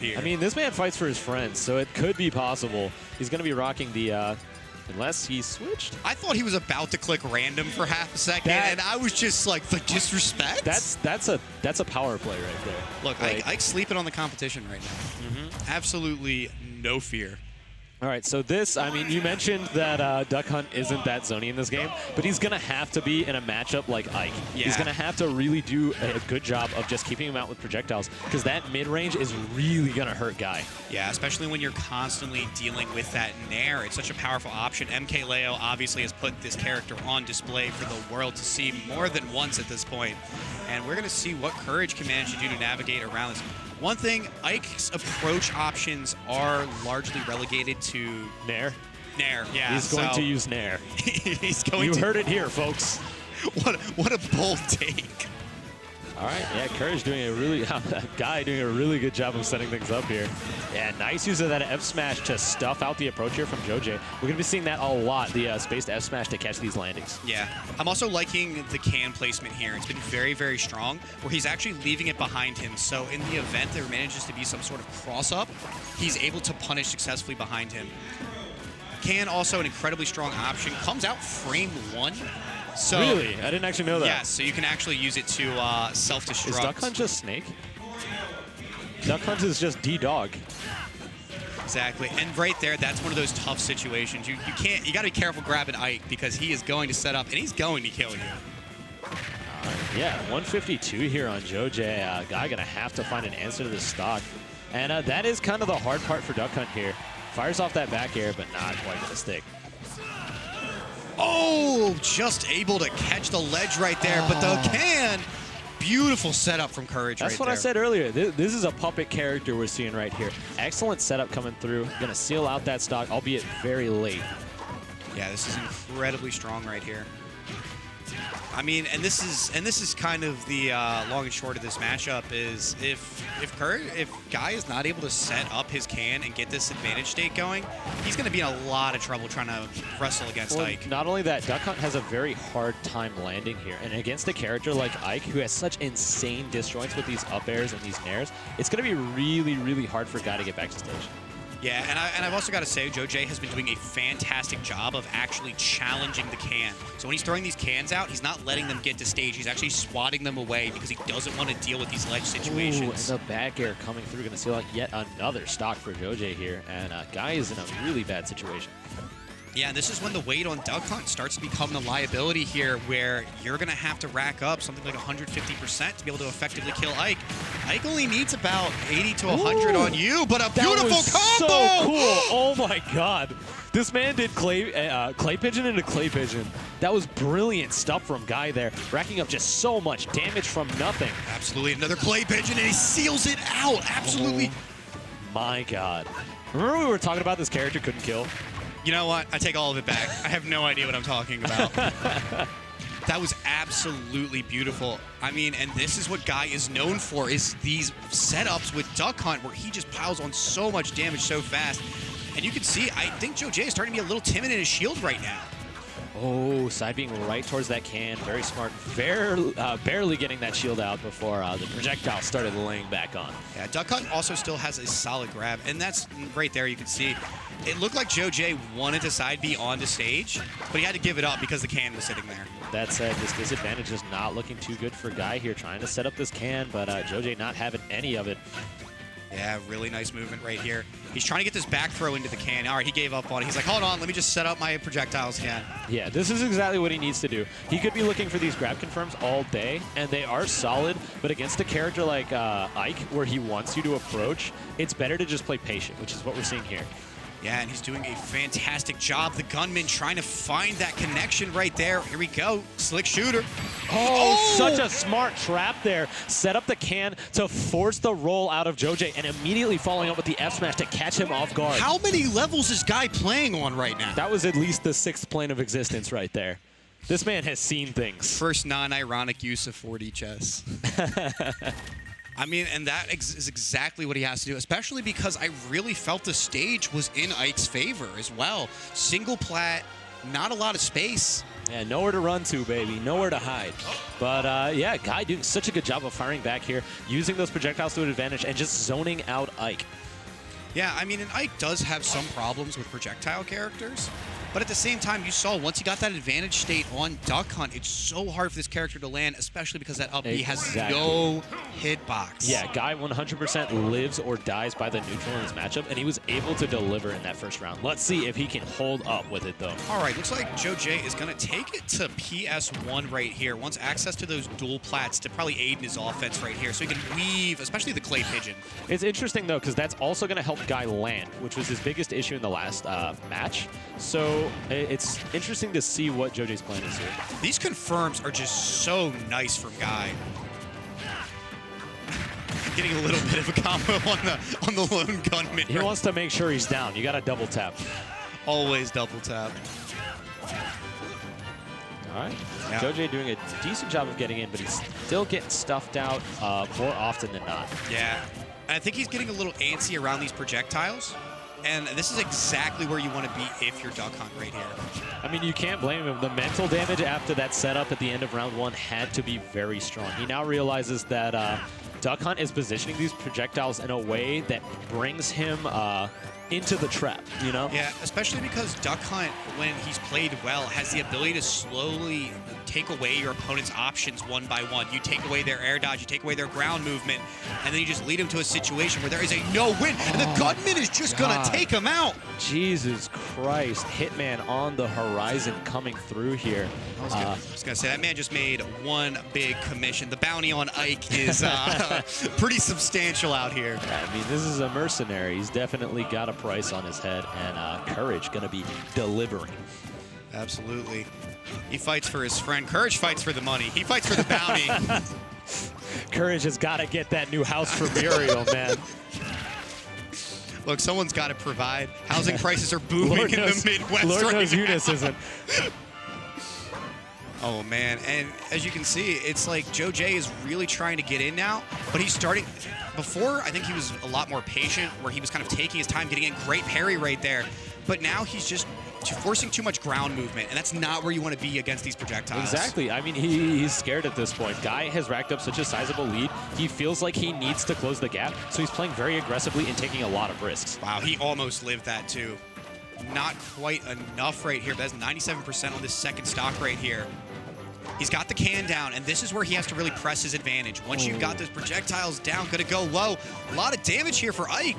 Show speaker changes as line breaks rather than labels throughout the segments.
here.
I mean, this man fights for his friends, so it could be possible. He's going to be rocking the, unless he switched.
I thought he was about to click random for half a second, and I was just like, the disrespect?
That's a power play right there.
Look,
like,
Ike's sleeping on the competition right now. Absolutely no fear.
All right, so this, I mean, you mentioned that Duck Hunt isn't that zony in this game, but he's going to have to be in a matchup like Ike.
Yeah.
He's going to have to really do a good job of just keeping him out with projectiles, because that mid-range is really going to hurt Guy.
Yeah, especially when you're constantly dealing with that Nair. It's such a powerful option. MK Leo obviously has put this character on display for the world to see more than once at this point. And we're going to see what Courage can manage to do to navigate around this. One thing, Ike's approach options are largely relegated to
Nair?
Nair, yeah.
He's going to use Nair.
He's going
you
to.
heard it here, folks.
What a bold take.
All right, yeah, Courage doing a really, Guy doing a really good job of setting things up here. Yeah, nice use of that F smash to stuff out the approach here from Joj. We're going to be seeing that a lot, the spaced F smash to catch these landings.
Yeah, I'm also liking the can placement here. It's been very, very strong, where he's actually leaving it behind him. So in the event there manages to be some sort of cross-up, he's able to punish successfully behind him. Can also an incredibly strong option. Comes out frame 1. So,
really? I didn't actually know that.
Yeah, so you can actually use it to self-destruct.
Is Duck Hunt just Snake? Duck Hunt is just D-Dog.
Exactly, and right there, that's one of those tough situations. You got to be careful grabbing Ike, because he is going to set up, and he's going to kill you.
Yeah, 152 here on Joj. Guy gonna have to find an answer to this stock. And that is kind of the hard part for Duck Hunt here. Fires off that back air, but not quite gonna stick.
Oh, just able to catch the ledge right there, but the can, beautiful setup from Courage.
That's
right
what
there.
I said earlier. This is a puppet character we're seeing right here. Excellent setup coming through. Gonna seal out that stock, albeit very late.
Yeah, this is incredibly strong right here. I mean, and this is kind of the long and short of this matchup is if Guy is not able to set up his can and get this advantage state going, he's going to be in a lot of trouble trying to wrestle against Ike.
Not only that, Duck Hunt has a very hard time landing here, and against a character like Ike, who has such insane disjoints with these up airs and these nairs, it's going to be really, really hard for Guy to get back to stage.
Yeah, and I've also got to say, Joj has been doing a fantastic job of actually challenging the can. So when he's throwing these cans out, he's not letting them get to stage. He's actually swatting them away because he doesn't want to deal with these ledge situations.
Ooh, and the back air coming through, going to seal out yet another stock for Joj here. And Guy is in a really bad situation.
Yeah, and this is when the weight on Duck Hunt starts to become the liability here, where you're going to have to rack up something like 150% to be able to effectively kill Ike. Ike only needs about 80 to 100 on you, but a beautiful combo!
So cool! Oh my god. This man did clay pigeon into clay pigeon. That was brilliant stuff from Guy there, racking up just so much damage from nothing.
Absolutely, another clay pigeon, and he seals it out. Absolutely.
Oh my god. Remember we were talking about this character couldn't kill?
You know what? I take all of it back. I have no idea what I'm talking about. That was absolutely beautiful. I mean, and this is what Guy is known for, is these setups with Duck Hunt where he just piles on so much damage so fast. And you can see, I think Joj is starting to be a little timid in his shield right now.
Oh, side being right towards that can. Very smart. Barely getting that shield out before the projectile started laying back on.
Yeah, Duck Hunt also still has a solid grab, and that's right there you can see. It looked like Joj wanted to side B onto stage, but he had to give it up because the can was sitting there.
That said, this disadvantage is not looking too good for Guy here, trying to set up this can, but Joj not having any of it.
Yeah, really nice movement right here. He's trying to get this back throw into the can. All right, he gave up on it. He's like, hold on, let me just set up my projectiles again.
Yeah, this is exactly what he needs to do. He could be looking for these grab confirms all day, and they are solid, but against a character like Ike, where he wants you to approach, it's better to just play patient, which is what we're seeing here.
Yeah, and he's doing a fantastic job. The gunman trying to find that connection right there. Here we go. Slick shooter.
Oh, such a smart trap there. Set up the can to force the roll out of Joj, and immediately following up with the F smash to catch him off guard.
How many levels is Guy playing on right now?
That was at least the 6th plane of existence right there. This man has seen things.
First non-ironic use of 4D chess. I mean, and that is exactly what he has to do, especially because I really felt the stage was in Ike's favor as well. Single plat, not a lot of space.
Yeah, nowhere to run to, baby. Nowhere to hide. But, yeah, Guy doing such a good job of firing back here, using those projectiles to an advantage, and just zoning out Ike.
Yeah, I mean, and Ike does have some problems with projectile characters, but at the same time, you saw once he got that advantage state on Duck Hunt, it's so hard for this character to land, especially because that up B has no hitbox.
Yeah, Guy 100% lives or dies by the neutral in this matchup, and he was able to deliver in that first round. Let's see if he can hold up with it, though.
All right, looks like Joe J is going to take it to PS1 right here. Wants access to those dual plats to probably aid in his offense right here, so he can weave, especially the clay pigeon.
It's interesting, though, because that's also going to help Guy land, which was his biggest issue in the last match. So it's interesting to see what Joe J's plan is here.
These confirms are just so nice from Guy. Getting a little bit of a combo on the lone gunman.
He wants to make sure he's down. You got to double tap.
Always double tap.
All right.
Yeah.
Joe J doing a decent job of getting in, but he's still getting stuffed out more often than not.
Yeah. And I think he's getting a little antsy around these projectiles. And this is exactly where you want to be if you're Duck Hunt right here.
I mean, you can't blame him. The mental damage after that setup at the end of round one had to be very strong. He now realizes that Duck Hunt is positioning these projectiles in a way that brings him into the trap, you know?
Yeah, especially because Duck Hunt, when he's played well, has the ability to slowly take away your opponent's options one by one. You take away their air dodge, you take away their ground movement, and then you just lead them to a situation where there is a no-win, and the gunman is just going to take him out.
Jesus Christ. Hitman on the horizon coming through here.
I was going to say, that man just made one big commission. The bounty on Ike is pretty substantial out here.
Yeah, I mean, this is a mercenary. He's definitely got a price on his head, and Courage going to be delivering.
Absolutely. He fights for his friend. Courage fights for the money. He fights for the bounty.
Courage has got to get that new house for Muriel, man.
Look, someone's got to provide. Housing prices are booming in the Midwest
Lord knows
right
Eunice
now.
isn't.
Oh, man. And as you can see, it's like Joe J is really trying to get in now, but he's starting. Before, I think he was a lot more patient, where he was kind of taking his time, getting in great parry right there. But now he's just forcing too much ground movement, and that's not where you want to be against these projectiles.
Exactly. I mean, he's scared at this point. Guy has racked up such a sizable lead. He feels like he needs to close the gap, so he's playing very aggressively and taking a lot of risks.
Wow, he almost lived that too. Not quite enough right here, but that's 97% on this second stock right here. He's got the can down, and this is where he has to really press his advantage. Once you've got those projectiles down, gonna go low. A lot of damage here for Ike.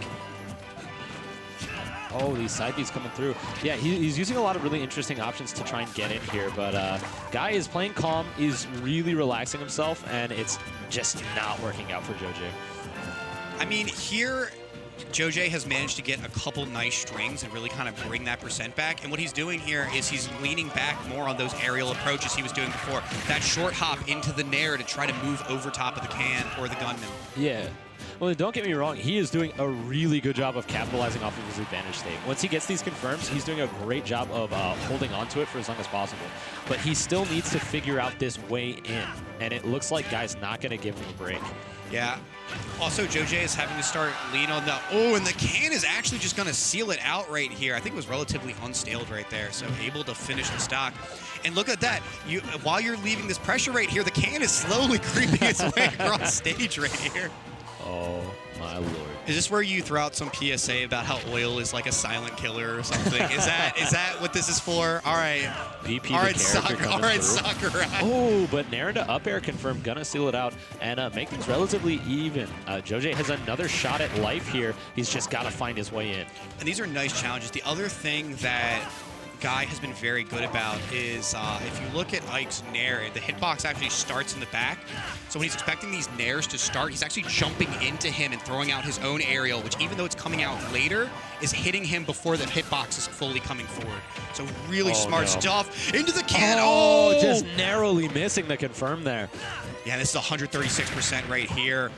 Oh, these side beats coming through. Yeah, he's using a lot of really interesting options to try and get in here, but Guy is playing calm, is really relaxing himself, and it's just not working out for Joe J.
I mean, here, Joe J has managed to get a couple nice strings and really kind of bring that percent back. And what he's doing here is he's leaning back more on those aerial approaches he was doing before. That short hop into the nair to try to move over top of the can or the gunman.
Yeah. Well, don't get me wrong. He is doing a really good job of capitalizing off of his advantage state. Once he gets these confirms, he's doing a great job of holding on to it for as long as possible. But he still needs to figure out this way in. And it looks like Guy's not going to give him a break.
Yeah. Also, Joe J is having to start lean on the... Oh, and the can is actually just going to seal it out right here. I think it was relatively unstaled right there, so able to finish the stock. And look at that. While you're leaving this pressure right here, the can is slowly creeping its way across stage right here.
Oh, my Lord.
Is this where you throw out some PSA about how oil is like a silent killer or something? Is that what this is for? All right.
BP
all right, Sakura. All right, Sakura.
Oh, but Nair to up air confirmed. Gonna seal it out and make things relatively even. Joe J has another shot at life here. He's just got to find his way in.
And these are nice challenges. The other thing that Guy has been very good about is if you look at Ike's nair, the hitbox actually starts in the back. So when he's expecting these nairs to start, he's actually jumping into him and throwing out his own aerial, which even though it's coming out later, is hitting him before the hitbox is fully coming forward. So really smart stuff. Into the can. Oh,
just narrowly missing the confirm there.
Yeah, this is 136% right here.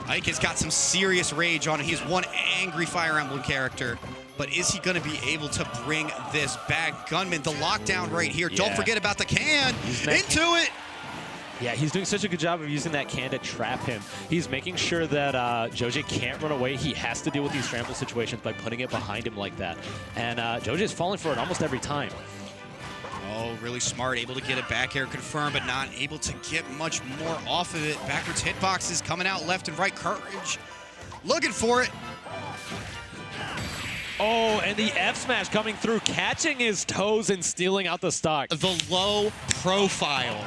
Ike has got some serious rage on it. He's one angry Fire Emblem character. But is he going to be able to bring this back? Gunman, the lockdown right here. Yeah. Don't forget about the can. Into it.
Yeah, he's doing such a good job of using that can to trap him. He's making sure that Joe J can't run away. He has to deal with these scramble situations by putting it behind him like that. And Joe J is falling for it almost every time.
Oh, really smart. Able to get it back air confirmed, but not able to get much more off of it. Backwards hitboxes coming out left and right. Courage looking for it.
Oh, and the F smash coming through, catching his toes and stealing out the stock.
The low profile.